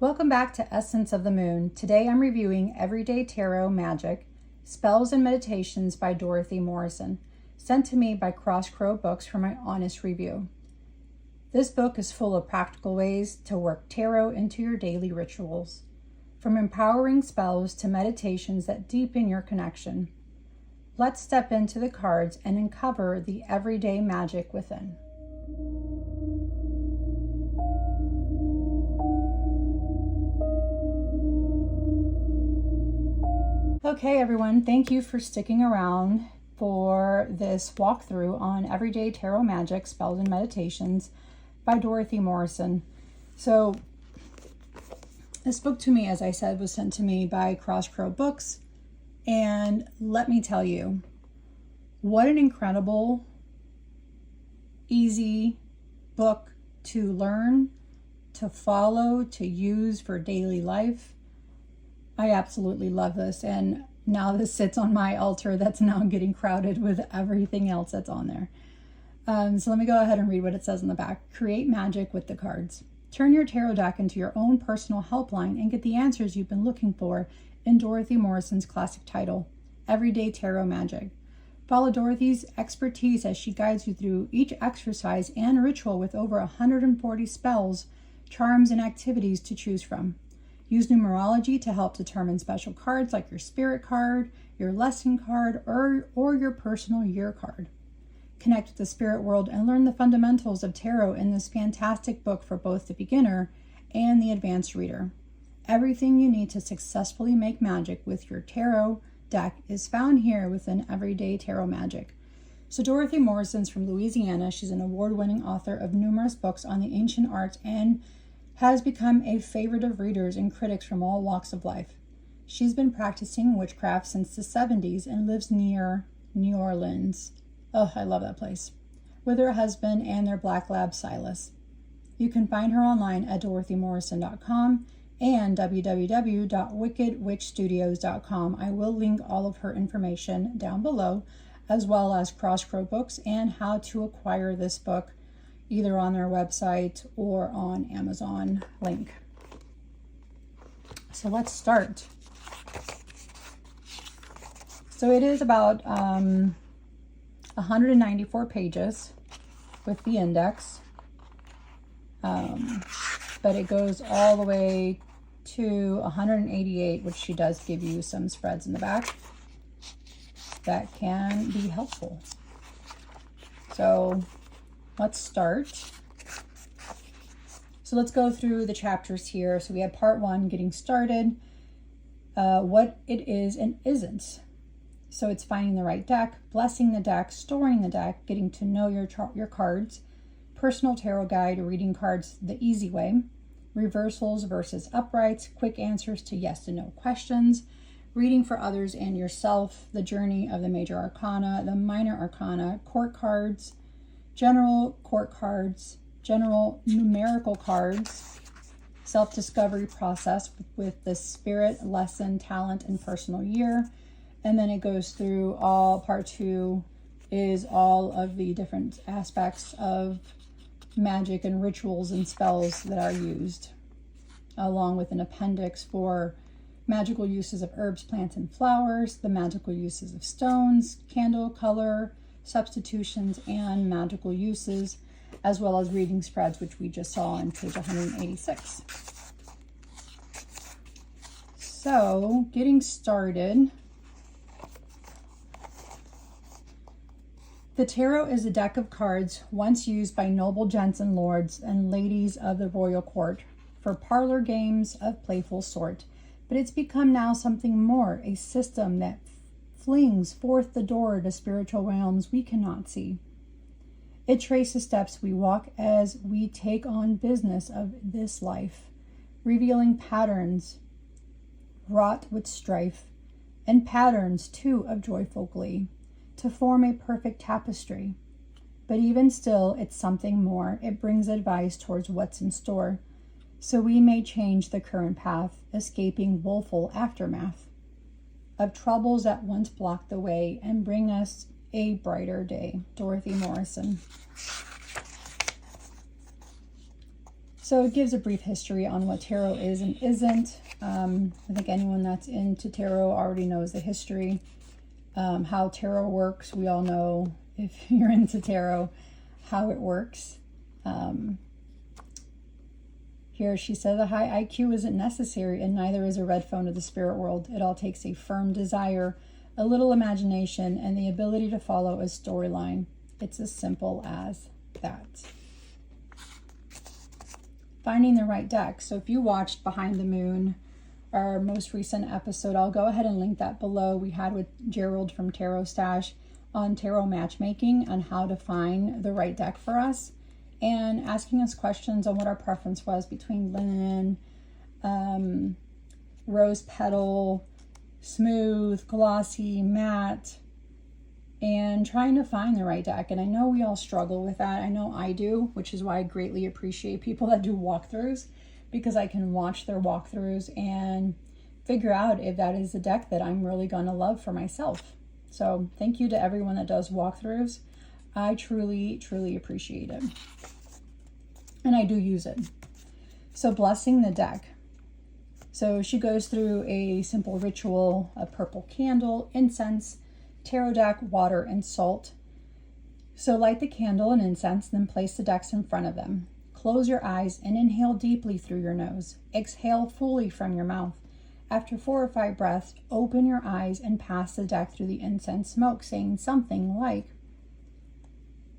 Welcome back to Essence of the Moon. Today I'm reviewing Everyday Tarot Magic, Spells and Meditations by Dorothy Morrison, sent to me by Crow Books for my honest review. This book is full of practical ways to work tarot into your daily rituals, from empowering spells to meditations that deepen your connection. Let's step into the cards and uncover the everyday magic within. Okay, everyone, thank you for sticking around for this walkthrough on Everyday Tarot Magic, Spells and Meditations by Dorothy Morrison. So, this book to me, as I said, was sent to me by Crow Books. And let me tell you, what an incredible, easy book to learn, to follow, to use for daily life. I absolutely love this, and now this sits on my altar that's now getting crowded with everything else that's on there. So let me go ahead and read what it says in the back. Create magic with the cards. Turn your tarot deck into your own personal helpline and get the answers you've been looking for in Dorothy Morrison's classic title, Everyday Tarot Magic. Follow Dorothy's expertise as she guides you through each exercise and ritual with over 140 spells, charms, and activities to choose from. Use numerology to help determine special cards like your spirit card, your lesson card, or your personal year card. Connect with the spirit world and learn the fundamentals of tarot in this fantastic book for both the beginner and the advanced reader. Everything you need to successfully make magic with your tarot deck is found here within Everyday Tarot Magic. So Dorothy Morrison's from Louisiana. She's an award-winning author of numerous books on the ancient arts and has become a favorite of readers and critics from all walks of life. She's been practicing witchcraft since the 70s and lives near New Orleans. Oh, I love that place. With her husband and their black lab Silas. You can find her online at dorothymorrison.com and www.wickedwitchstudios.com. I will link all of her information down below, as well as Crow Books and how to acquire this book either on their website or on Amazon link. So let's start. So it is about 194 pages with the index, but it goes all the way to 188, which she does give you some spreads in the back that can be helpful. So let's start. So let's go through the chapters here. So we had part 1, getting started, what it is and isn't. So it's finding the right deck, blessing the deck, storing the deck, getting to know your cards, personal tarot guide, reading cards the easy way, reversals versus uprights, quick answers to yes and no questions, reading for others and yourself, the journey of the major arcana, the minor arcana, court cards, general court cards, general numerical cards, self-discovery process with the spirit, lesson, talent, and personal year. And then it goes through all, part 2 is all of the different aspects of magic and rituals and spells that are used, along with an appendix for magical uses of herbs, plants, and flowers, the magical uses of stones, candle color, substitutions, and magical uses, as well as reading spreads, which we just saw on page 186. So, getting started. The tarot is a deck of cards once used by noble gents and lords and ladies of the royal court for parlor games of playful sort, but it's become now something more, a system that flings forth the door to spiritual realms we cannot see. It traces steps we walk as we take on business of this life, revealing patterns wrought with strife, and patterns too of joyful glee, to form a perfect tapestry. But even still, it's something more. It brings advice towards what's in store, so we may change the current path, escaping woeful aftermath of troubles that once blocked the way and bring us a brighter day. Dorothy Morrison. So it gives a brief history on what tarot is and isn't. I think anyone that's into tarot already knows the history. How tarot works, we all know, if you're into tarot, how it works. Here she says, a high IQ isn't necessary, and neither is a red phone of the spirit world. It all takes a firm desire, a little imagination, and the ability to follow a storyline. It's as simple as that. Finding the right deck. So if you watched Behind the Moon, our most recent episode, I'll go ahead and link that below. We had with Gerald from Tarot Stash on tarot matchmaking on how to find the right deck for us, and asking us questions on what our preference was between linen, rose petal, smooth, glossy, matte, and trying to find the right deck. And I know we all struggle with that. I know I do, which is why I greatly appreciate people that do walkthroughs, because I can watch their walkthroughs and figure out if that is the deck that I'm really gonna love for myself. So thank you to everyone that does walkthroughs. I truly, truly appreciate it. And I do use it. So blessing the deck. So she goes through a simple ritual, a purple candle, incense, tarot deck, water, and salt. So light the candle and incense, then place the decks in front of them. Close your eyes and inhale deeply through your nose. Exhale fully from your mouth. After 4 or 5 breaths, open your eyes and pass the deck through the incense smoke, saying something like,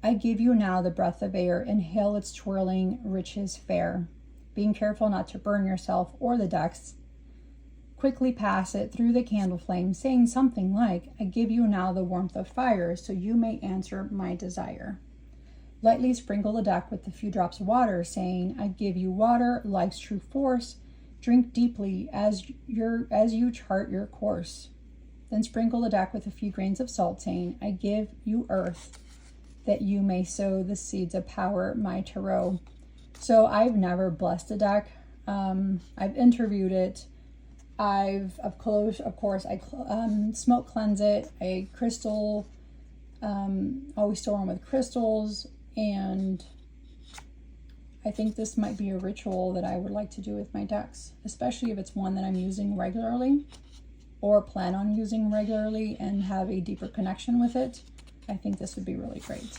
I give you now the breath of air. Inhale its twirling riches fair. Being careful not to burn yourself or the decks. Quickly pass it through the candle flame, saying something like, I give you now the warmth of fire, so you may answer my desire. Lightly sprinkle the deck with a few drops of water, saying, I give you water, life's true force. Drink deeply as you chart your course. Then sprinkle the deck with a few grains of salt, saying, I give you earth, that you may sow the seeds of power, my tarot. So I've never blessed a deck. I've interviewed it. Of course, I smoke cleanse it. I crystal, always store them with crystals. And I think this might be a ritual that I would like to do with my decks, especially if it's one that I'm using regularly or plan on using regularly and have a deeper connection with it. I think this would be really great.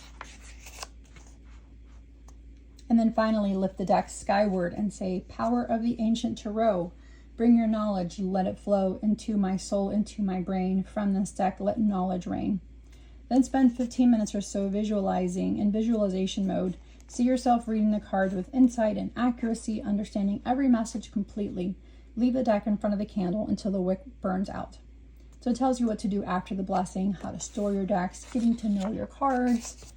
And then finally, lift the deck skyward and say, power of the ancient tarot, bring your knowledge, let it flow into my soul, into my brain. From this deck, let knowledge reign. Then spend 15 minutes or so visualizing in visualization mode. See yourself reading the cards with insight and accuracy, understanding every message completely. Leave the deck in front of the candle until the wick burns out. So it tells you what to do after the blessing, how to store your decks, getting to know your cards,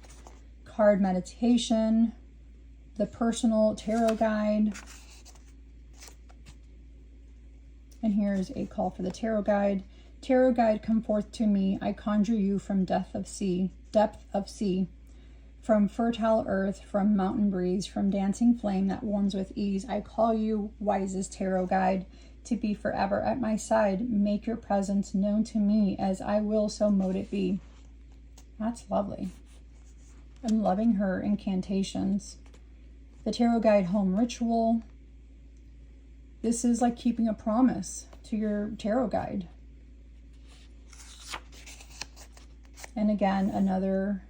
card meditation, the personal tarot guide. And here's a call for the tarot guide. Tarot guide, come forth to me. I conjure you from depth of sea, from fertile earth, from mountain breeze, from dancing flame that warms with ease. I call you, wisest tarot guide, to be forever at my side. Make your presence known to me, as I will, so mote it be. That's lovely. I'm loving her incantations. The tarot guide home ritual. This is like keeping a promise to your tarot guide. And again, another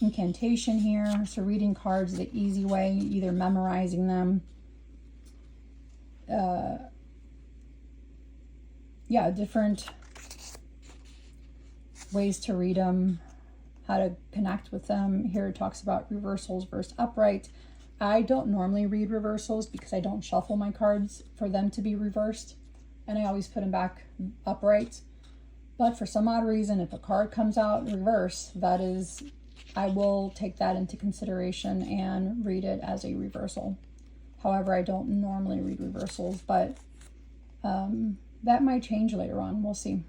incantation here. So reading cards the easy way, either memorizing them. Different ways to read them, how to connect with them. Here it talks about reversals versus upright. I don't normally read reversals because I don't shuffle my cards for them to be reversed, and I always put them back upright. But for some odd reason, if a card comes out in reverse, I will take that into consideration and read it as a reversal. However, I don't normally read reversals, but that might change later on. We'll see.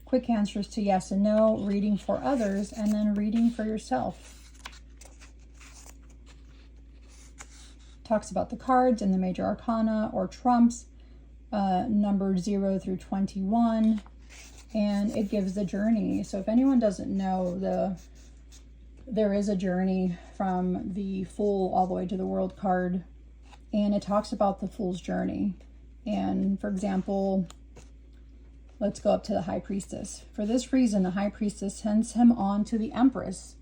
Quick answers to yes and no, reading for others, and then reading for yourself. Talks about the cards and the major arcana or trumps, numbered 0 through 21, and it gives the journey. So if anyone doesn't know, the there is a journey from the Fool all the way to the World card, and it talks about the Fool's journey. And for example, let's go up to the High Priestess. For this reason, the High Priestess sends him on to the Empress,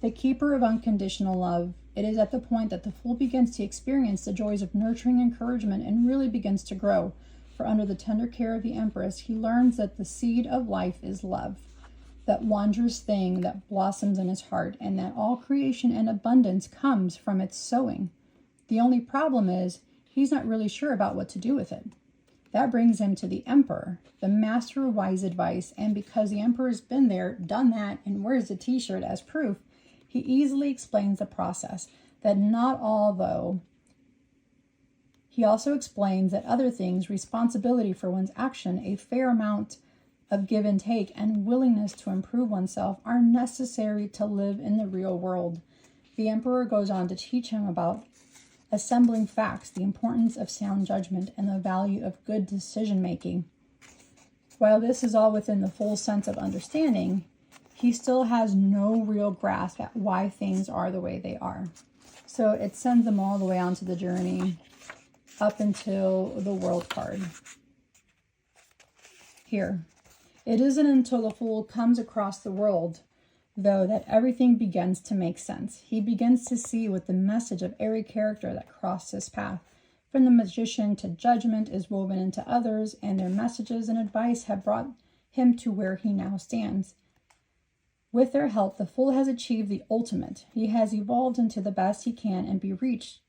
the keeper of unconditional love. It is at the point that the Fool begins to experience the joys of nurturing encouragement and really begins to grow. For under the tender care of the Empress, he learns that the seed of life is love, that wondrous thing that blossoms in his heart, and that all creation and abundance comes from its sowing. The only problem is he's not really sure about what to do with it. That brings him to the Emperor, the master of wise advice, and because the Emperor's been there, done that, and wears a t-shirt as proof, he easily explains the process, that not all though. He also explains that other things, responsibility for one's action, a fair amount of give and take, and willingness to improve oneself are necessary to live in the real world. The Emperor goes on to teach him about assembling facts, the importance of sound judgment, and the value of good decision-making. While this is all within the full sense of understanding, he still has no real grasp at why things are the way they are. So it sends them all the way onto the journey up until the World card. Here. It isn't until the Fool comes across the world, though, that everything begins to make sense. He begins to see what the message of every character that crossed his path, from the magician to judgment, is woven into others, and their messages and advice have brought him to where he now stands. With their help, the Fool has achieved the ultimate. He has evolved into the best he can and reach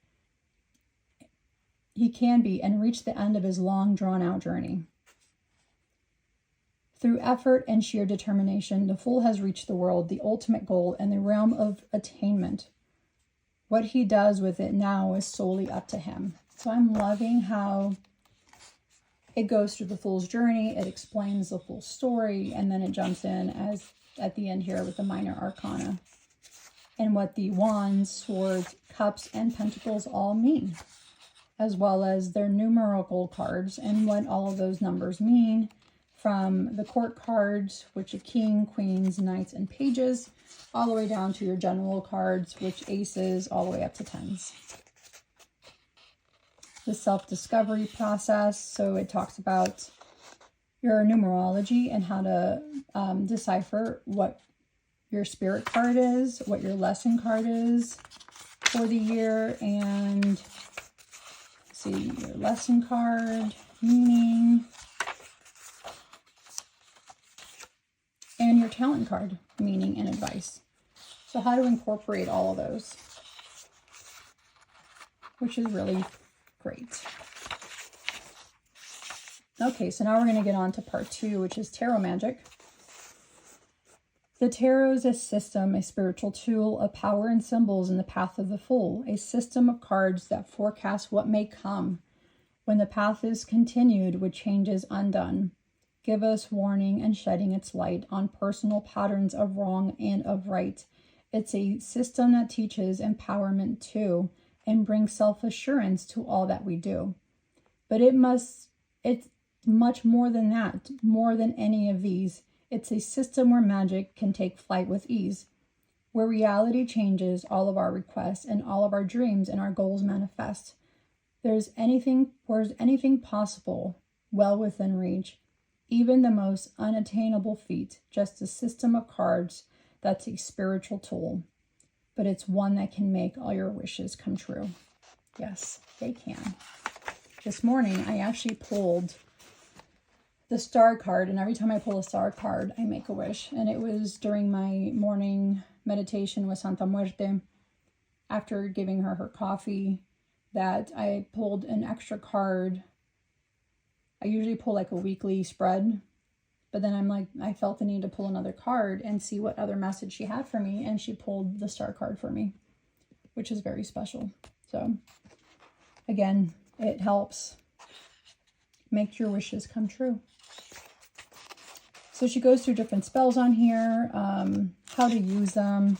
the end of his long, drawn-out journey. Through effort and sheer determination, the Fool has reached the world, the ultimate goal, and the realm of attainment. What he does with it now is solely up to him. So I'm loving how it goes through the Fool's journey, it explains the Fool's story, and then it jumps in as at the end here with the minor arcana and what the wands, swords, cups, and pentacles all mean, as well as their numerical cards and what all of those numbers mean, from the court cards, which are king, queens, knights, and pages, all the way down to your general cards, which aces, all the way up to tens. The self-discovery process, so it talks about your numerology and how to decipher what your spirit card is, what your lesson card is for the year, and see your lesson card, meaning, and your talent card, meaning and advice. So how to incorporate all of those, which is really great. Okay, so now we're going to get on to part 2, which is tarot magic. The tarot is a system, a spiritual tool, a power and symbols in the path of the Fool, a system of cards that forecast what may come when the path is continued with changes undone. Give us warning and shedding its light on personal patterns of wrong and of right. It's a system that teaches empowerment too and brings self-assurance to all that we do. But it's much more than that, more than any of these. It's a system where magic can take flight with ease, where reality changes all of our requests and all of our dreams and our goals manifest. Where's anything possible, well within reach, even the most unattainable feat, just a system of cards that's a spiritual tool, but it's one that can make all your wishes come true. Yes, they can. This morning, I actually pulled the star card, and every time I pull a star card, I make a wish. And it was during my morning meditation with Santa Muerte, after giving her her coffee, that I pulled an extra card. I usually pull like a weekly spread, but then I felt the need to pull another card and see what other message she had for me, and she pulled the star card for me, which is very special. So again, it helps make your wishes come true. So she goes through different spells on here, how to use them,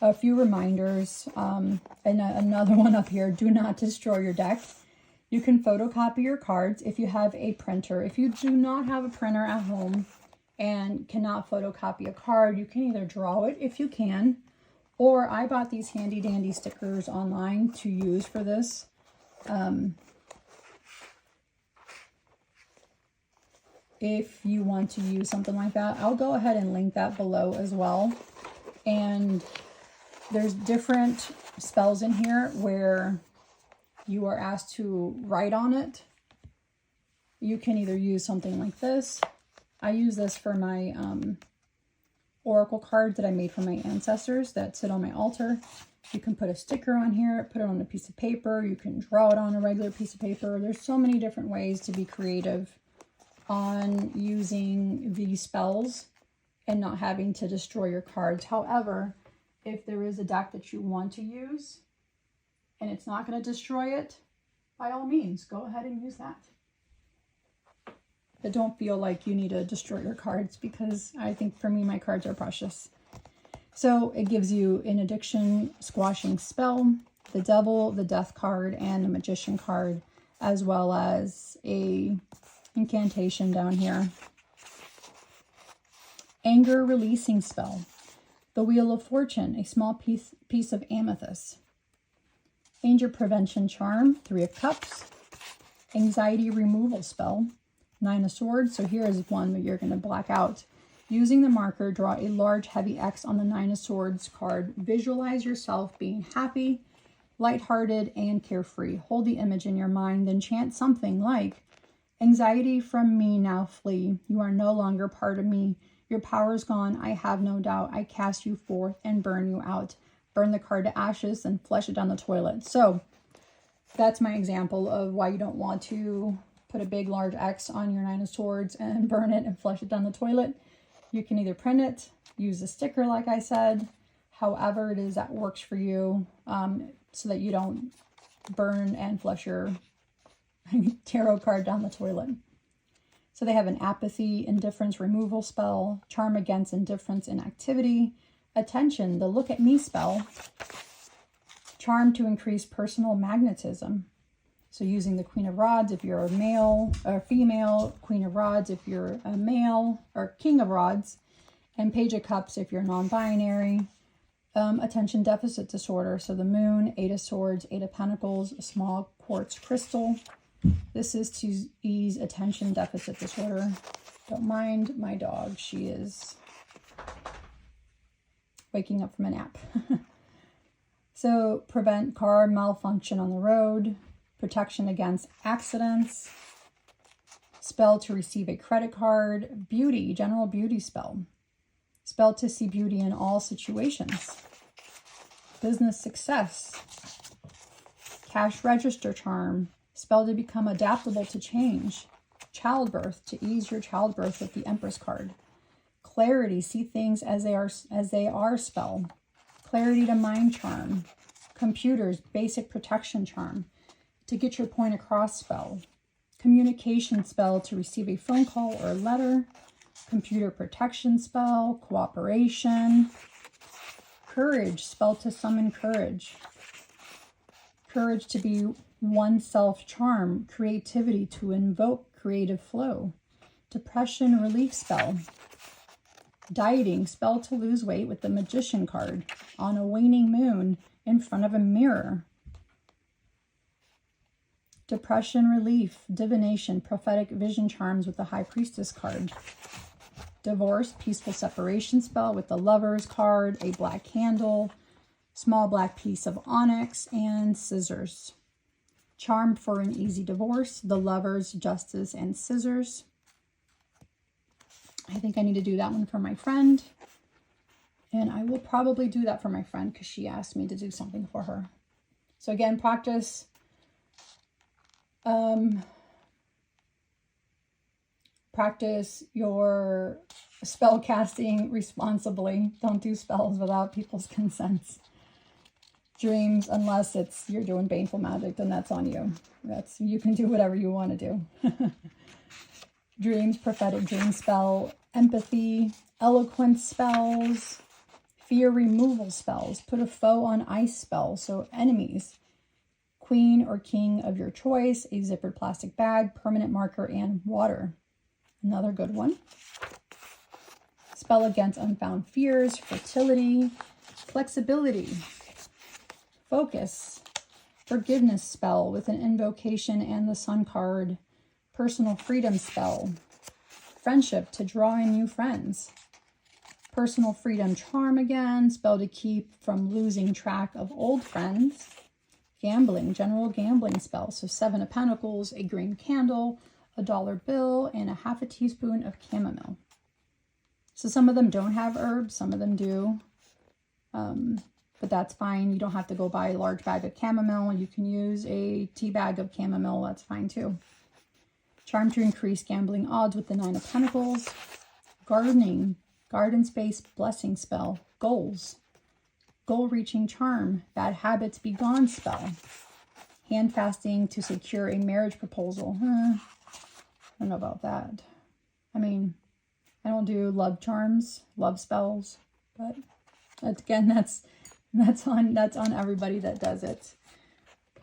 a few reminders, and another one up here, do not destroy your deck. You can photocopy your cards if you have a printer. If you do not have a printer at home and cannot photocopy a card, you can either draw it if you can, or I bought these handy dandy stickers online to use for this. If you want to use something like that, I'll go ahead and link that below as well. And there's different spells in here where you are asked to write on it. You can either use something like this. I use this for my oracle cards that I made for my ancestors that sit on my altar. You can put a sticker on here, put it on a piece of paper. You can draw it on a regular piece of paper. There's so many different ways to be creative on using these spells and not having to destroy your cards. However, if there is a deck that you want to use and it's not going to destroy it, by all means, go ahead and use that. But don't feel like you need to destroy your cards, because I think for me, my cards are precious. So it gives you an addiction squashing spell, the devil, the death card, and the magician card, as well as a incantation down here. Anger releasing spell. The Wheel of Fortune, a small piece of amethyst. Danger prevention charm, 3 of Cups. Anxiety removal spell, 9 of Swords. So here is one that you're going to black out. Using the marker, draw a large heavy X on the 9 of Swords card. Visualize yourself being happy, lighthearted, and carefree. Hold the image in your mind, then chant something like, anxiety from me now flee. You are no longer part of me. Your power is gone. I have no doubt. I cast you forth and burn you out. Burn the card to ashes and flush it down the toilet. So that's my example of why you don't want to put a big large X on your 9 of Swords and burn it and flush it down the toilet. You can either print it, use a sticker like I said, however it is that works for you, so that you don't burn and flush your tarot card down the toilet. So they have an apathy, indifference removal spell, charm against indifference in activity, attention, the look at me spell, charm to increase personal magnetism. So using the Queen of Rods if you're a male or female, Queen of Rods if you're a male, or King of Rods, and Page of Cups if you're non-binary. Attention deficit disorder. So the Moon, 8 of Swords, 8 of Pentacles, a small quartz crystal. This is to ease attention deficit disorder. Don't mind my dog. She is waking up from a nap. So prevent car malfunction on the road. Protection against accidents. Spell to receive a credit card. Beauty, general beauty spell. Spell to see beauty in all situations. Business success. Cash register charm. Spell to become adaptable to change. Childbirth, to ease your childbirth with the Empress card. Clarity, see things as they are spell. Clarity to mind charm. Computers, basic protection charm. To get your point across spell. Communication spell, to receive a phone call or letter. Computer protection spell. Cooperation. Courage, spell to summon courage. Courage to be oneself charm. Creativity, to invoke creative flow. Depression relief spell. Dieting, spell to lose weight with the Magician card. On a waning moon in front of a mirror. Depression relief, divination, prophetic vision charms with the High Priestess card. Divorce, peaceful separation spell with the Lovers card, a black candle, small black piece of onyx, and scissors. Charm for an easy divorce, the Lovers, justice, and scissors. I think I need to do that one for my friend. And I will probably do that for my friend because she asked me to do something for her. So again, practice practice your spell casting responsibly. Don't do spells without people's consents. Dreams, unless you're doing baneful magic, then that's on you. You can do whatever you want to do. Dreams, prophetic dream spell, empathy, eloquence spells, fear removal spells, put a foe on ice spell, so enemies. Queen or king of your choice, a zippered plastic bag, permanent marker, and water. Another good one. Spell against unfound fears, fertility, flexibility, focus, forgiveness spell with an invocation and the Sun card, personal freedom spell, friendship to draw in new friends, personal freedom charm again, spell to keep from losing track of old friends, gambling, general gambling spell. So 7 of Pentacles, a green candle, a dollar bill, and a half a teaspoon of chamomile. So some of them don't have herbs, some of them do. But that's fine. You don't have to go buy a large bag of chamomile. You can use a tea bag of chamomile. That's fine too. Charm to increase gambling odds with the 9 of Pentacles. Gardening, garden space blessing spell. Goals, goal-reaching charm. Bad habits be gone spell. Hand fasting to secure a marriage proposal. I don't know about that. I mean, I don't do love charms, love spells, but again, that's on everybody that does it.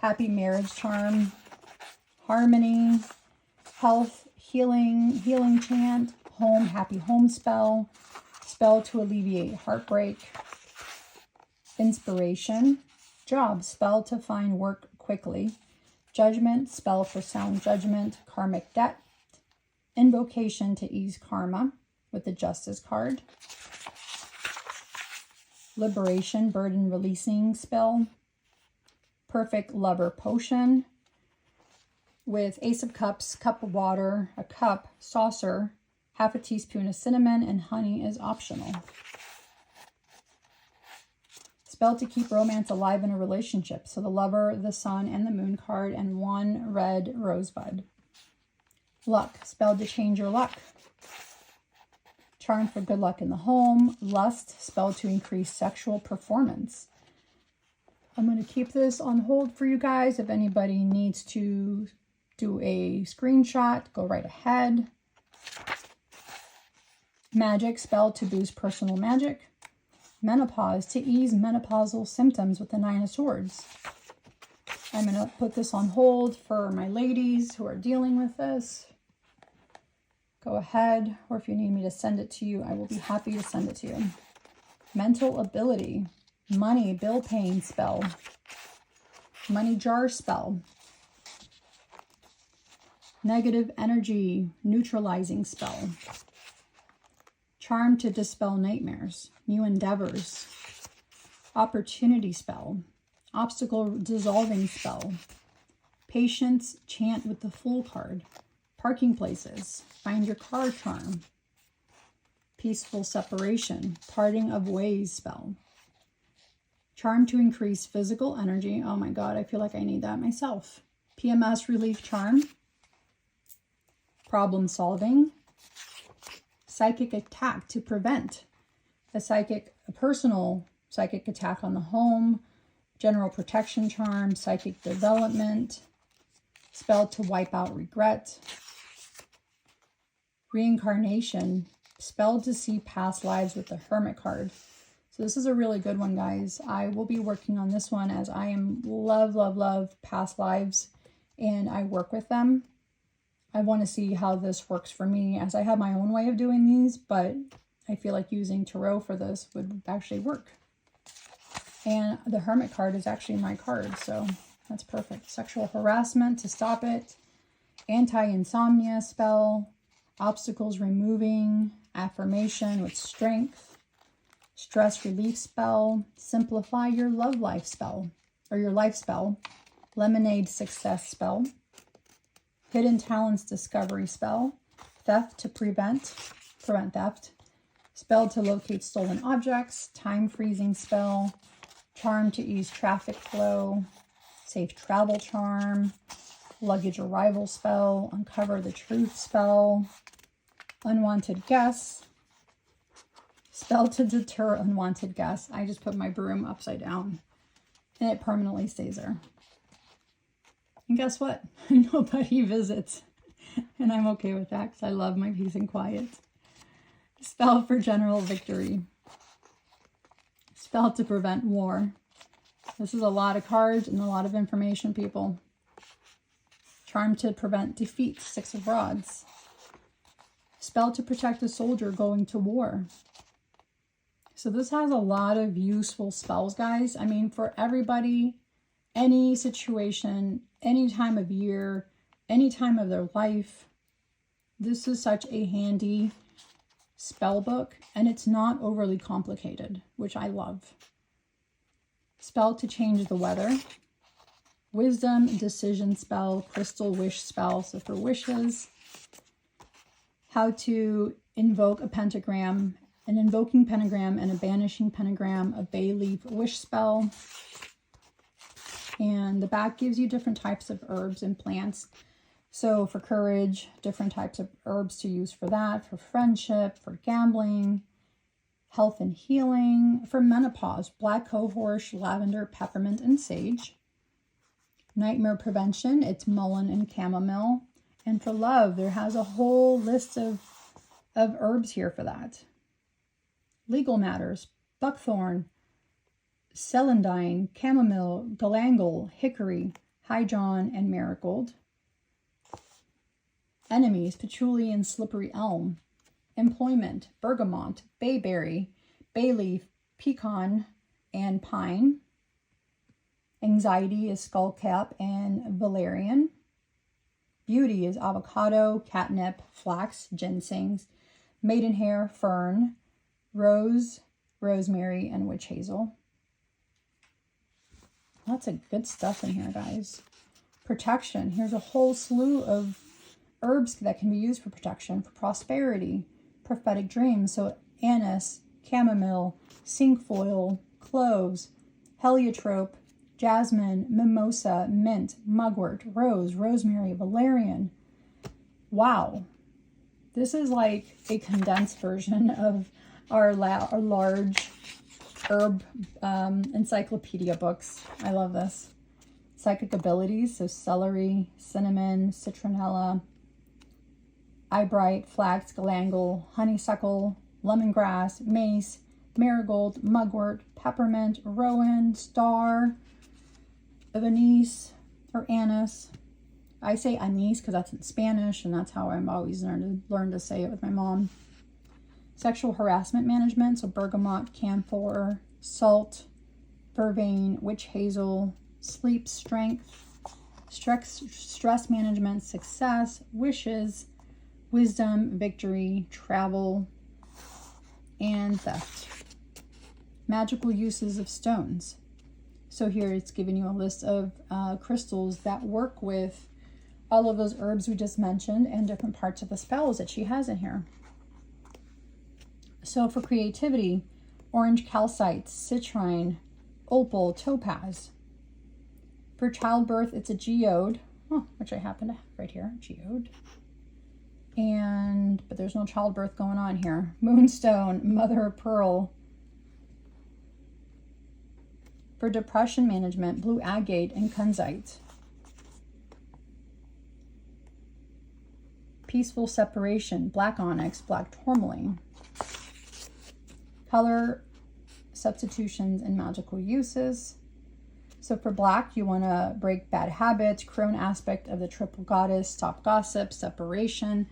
Happy marriage charm, harmony, health, healing chant, home, happy home spell, spell to alleviate heartbreak, inspiration, job, spell to find work quickly, judgment, spell for sound judgment, karmic debt, invocation to ease karma with the Justice card, liberation, burden releasing spell, perfect lover potion with Ace of Cups, cup of water, a cup, saucer, half a teaspoon of cinnamon, and honey is optional. Spell to keep romance alive in a relationship. So the Lover, the Sun, and the Moon card, and 1 red rosebud. Luck, spell to change your luck. Charm for good luck in the home. Lust, spell to increase sexual performance. I'm going to keep this on hold for you guys. If anybody needs to do a screenshot, go right ahead. Magic, spell to boost personal magic. Menopause, to ease menopausal symptoms with the 9 of Swords. I'm going to put this on hold for my ladies who are dealing with this. Go ahead, or if you need me to send it to you, I will be happy to send it to you. Mental ability, money, bill paying spell, money jar spell, negative energy, neutralizing spell, charm to dispel nightmares, new endeavors, opportunity spell, obstacle dissolving spell, patience, chant with the Fool card, parking places, find your car charm, peaceful separation, parting of ways spell, charm to increase physical energy. Oh my God, I feel like I need that myself. PMS relief charm, problem solving, psychic attack to prevent a personal psychic attack on the home, general protection charm, psychic development, spell to wipe out regret, reincarnation, spell to see past lives with the Hermit card. So this is a really good one, guys. I will be working on this one as I am love past lives and I work with them. I want to see how this works for me as I have my own way of doing these, but I feel like using tarot for this would actually work. And the Hermit card is actually my card, so that's perfect. Sexual harassment to stop it, anti-insomnia spell, obstacles removing, affirmation with strength, stress relief spell, simplify your love life spell, or your life spell, lemonade success spell, hidden talents discovery spell, theft to prevent theft, spell to locate stolen objects, time freezing spell, charm to ease traffic flow, safe travel charm, luggage arrival spell, uncover the truth spell, unwanted guests, spell to deter unwanted guests. I just put my broom upside down and it permanently stays there. And guess what? Nobody visits. And I'm okay with that because I love my peace and quiet. Spell for general victory. Spell to prevent war. This is a lot of cards and a lot of information, people. Charm to prevent defeat. 6 of Rods. Spell to protect a soldier going to war. So this has a lot of useful spells, guys. I mean, for everybody, any situation, any time of year, any time of their life. This is such a handy spell book, and it's not overly complicated, which I love. Spell to change the weather. Wisdom, decision spell, crystal wish spell, so for wishes. How to invoke a pentagram, an invoking pentagram and a banishing pentagram, a bay leaf wish spell. And the back gives you different types of herbs and plants. So for courage, different types of herbs to use for that, for friendship, for gambling, health and healing, for menopause, black cohosh, lavender, peppermint, and sage. Nightmare prevention, it's mullein and chamomile. And for love, there has a whole list of herbs here for that. Legal matters, buckthorn, celandine, chamomile, galangal, hickory, hydron, and marigold. Enemies, patchouli and slippery elm. Employment, bergamot, bayberry, bay leaf, pecan, and pine. Anxiety is skullcap and valerian. Beauty is avocado, catnip, flax, ginseng, maidenhair, fern, rose, rosemary, and witch hazel. Lots of good stuff in here, guys. Protection. Here's a whole slew of herbs that can be used for protection, for prosperity, prophetic dreams. So anise, chamomile, cinquefoil, cloves, heliotrope, jasmine, mimosa, mint, mugwort, rose, rosemary, valerian. Wow. This is like a condensed version of our large herb encyclopedia books. I love this. Psychic abilities, so celery, cinnamon, citronella, eyebright, flax, galangal, honeysuckle, lemongrass, mace, marigold, mugwort, peppermint, rowan, star, anise or anise. I say anise because that's in Spanish, and that's how I'm always learned to say it with my mom. Sexual harassment management, so bergamot, camphor, salt, vervain, witch hazel, sleep, strength, stress management, success, wishes, wisdom, victory, travel, and theft. Magical uses of stones. So here it's giving you a list of crystals that work with all of those herbs we just mentioned and different parts of the spells that she has in here. So for creativity, orange calcite, citrine, opal, topaz. For childbirth, it's a geode, which I happen to have right here, geode. But there's no childbirth going on here. Moonstone, mother of pearl. For depression management, blue agate and kunzite. Peaceful separation, black onyx, black tourmaline. Color substitutions and magical uses. So for black, you want to break bad habits, crone aspect of the triple goddess, stop gossip, separation,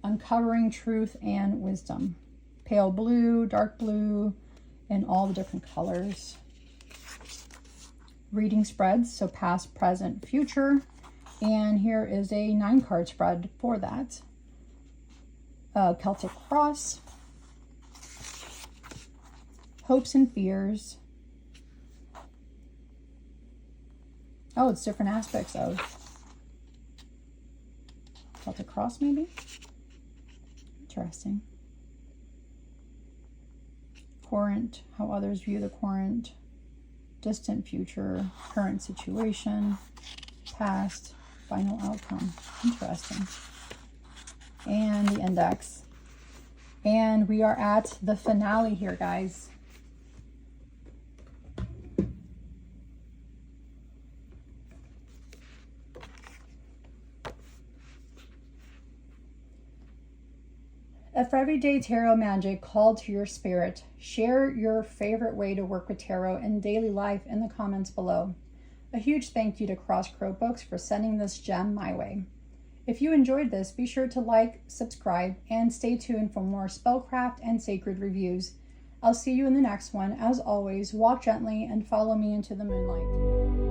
uncovering truth and wisdom. Pale blue, dark blue, and all the different colors. Reading spreads, so past, present, future. And here is a 9-card spread for that. Celtic cross. Hopes and fears. Oh, it's different aspects of Celtic cross, maybe? Interesting. Current, how others view the current. Distant future, current situation, past, final outcome. Interesting. And the index. And we are at the finale here, guys. If everyday tarot magic called to your spirit, share your favorite way to work with tarot in daily life in the comments below. A huge thank you to Cross Crow Books for sending this gem my way. If you enjoyed this, be sure to like, subscribe, and stay tuned for more spellcraft and sacred reviews. I'll see you in the next one. As always, walk gently and follow me into the moonlight.